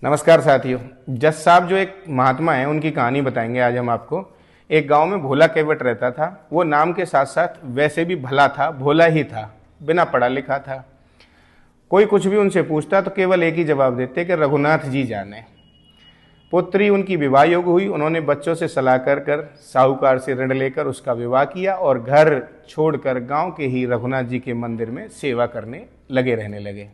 नमस्कार साथियों। जज साहब जो एक महात्मा हैं उनकी कहानी बताएंगे आज हम आपको। एक गांव में भोला केवट रहता था। वो नाम के साथ साथ वैसे भी भला था, भोला ही था, बिना पढ़ा लिखा था। कोई कुछ भी उनसे पूछता तो केवल एक ही जवाब देते कि रघुनाथ जी जाने। पुत्री उनकी विवाह योग्य हुई। उन्होंने बच्चों से सलाह कर साहूकार से ऋण लेकर उसका विवाह किया और घर छोड़कर गांव के ही रघुनाथ जी के मंदिर में सेवा करने रहने लगे।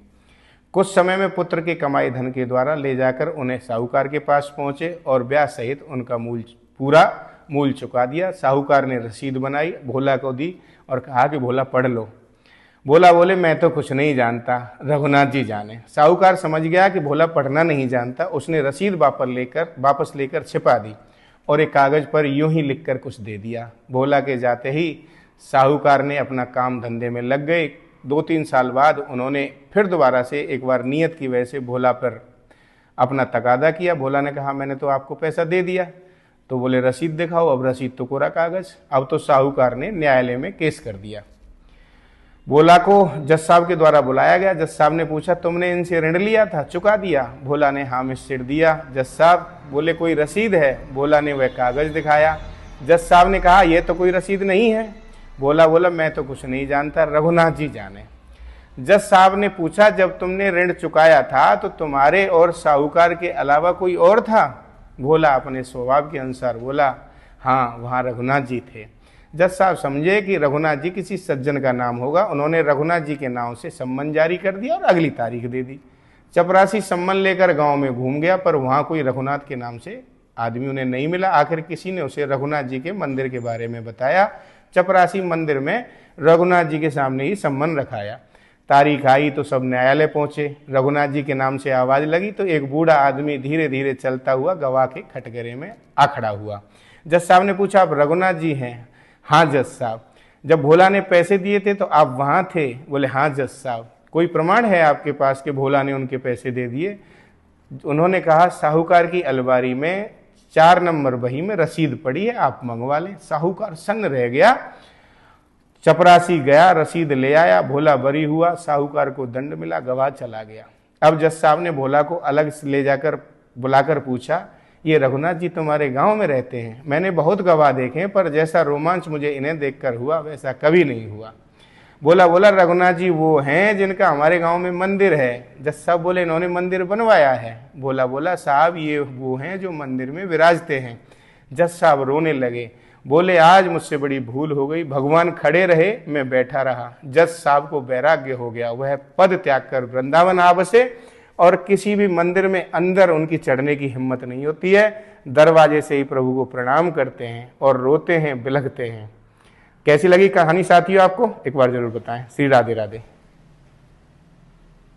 कुछ समय में पुत्र के कमाई धन के द्वारा ले जाकर उन्हें साहूकार के पास पहुंचे और ब्याज सहित उनका पूरा मूल चुका दिया। साहूकार ने रसीद बनाई, भोला को दी और कहा कि भोला पढ़ लो। भोला बोले मैं तो कुछ नहीं जानता, रघुनाथ जी जाने। साहूकार समझ गया कि भोला पढ़ना नहीं जानता। उसने रसीद वापस लेकर छिपा दी और एक कागज पर यूं ही लिखकर कुछ दे दिया। भोला के जाते ही साहूकार ने अपना काम धंधे में लग गए। 2-3 साल बाद उन्होंने फिर दोबारा से एक बार नियत की वजह से भोला पर अपना तकादा किया। भोला ने कहा मैंने तो आपको पैसा दे दिया। तो बोले रसीद दिखाओ। अब रसीद तो कोरा कागज। अब तो साहूकार ने न्यायालय में केस कर दिया। भोला को जज साहब के द्वारा बुलाया गया। जज साहब ने पूछा तुमने इनसे ऋण लिया था, चुका दिया? भोला ने हाँ में सिर दिया। जज साहब बोले कोई रसीद है? भोला ने वह कागज दिखाया। जज साहब ने कहा यह तो कोई रसीद नहीं है। भोला बोला मैं तो कुछ नहीं जानता, रघुनाथ जी जाने। जज साहब ने पूछा जब तुमने ऋण चुकाया था तो तुम्हारे और साहूकार के अलावा कोई और था? भोला अपने स्वभाव के अनुसार बोला हाँ, वहाँ रघुनाथ जी थे। जज साहब समझे कि रघुनाथ जी किसी सज्जन का नाम होगा। उन्होंने रघुनाथ जी के नाम से सम्मन जारी कर दिया और अगली तारीख दे दी। चपरासी सम्मन लेकर गांव में घूम गया पर वहाँ कोई रघुनाथ के नाम से आदमी उन्हें नहीं मिला। आखिर किसी ने उसे रघुनाथ जी के मंदिर के बारे में बताया। चपरासी मंदिर में रघुनाथ जी के सामने ही सम्मन रखाया। तारीख आई तो सब न्यायालय पहुंचे। रघुनाथ जी के नाम से आवाज लगी तो एक बूढ़ा आदमी धीरे धीरे चलता हुआ गवाह के खटगरे में आ खड़ा हुआ। जज साहब ने पूछा आप रघुनाथ जी हैं? हाँ जज साहब। जब भोला ने पैसे दिए थे तो आप वहां थे? बोले हाँ जज साहब। कोई प्रमाण है आपके पास कि भोला ने उनके पैसे दे दिए? उन्होंने कहा साहूकार की अलमारी में 4 नंबर बही में रसीद पड़ी है, आप मंगवा लें। साहूकार सन्न रह गया। चपरासी गया, रसीद ले आया। भोला बरी हुआ। साहूकार को दंड मिला, गवाह चला गया। अब जज साहब ने भोला को अलग से ले जाकर बुलाकर पूछा ये रघुनाथ जी तुम्हारे गांव में रहते हैं? मैंने बहुत गवाह देखे हैं पर जैसा रोमांच मुझे इन्हें देखकर हुआ वैसा कभी नहीं हुआ। बोला रघुनाथ जी वो हैं जिनका हमारे गांव में मंदिर है। जज साहब बोले इन्होंने मंदिर बनवाया है? बोला साहब ये वो हैं जो मंदिर में विराजते हैं। जज साहब रोने लगे। बोले आज मुझसे बड़ी भूल हो गई, भगवान खड़े रहे मैं बैठा रहा। जज साहब को वैराग्य हो गया। वह पद त्याग कर वृंदावन आ बसे और किसी भी मंदिर में अंदर उनकी चढ़ने की हिम्मत नहीं होती है। दरवाजे से ही प्रभु को प्रणाम करते हैं और रोते हैं, बिलखते हैं। कैसी लगी कहानी साथियों आपको? एक बार जरूर बताएं। श्री राधे राधे।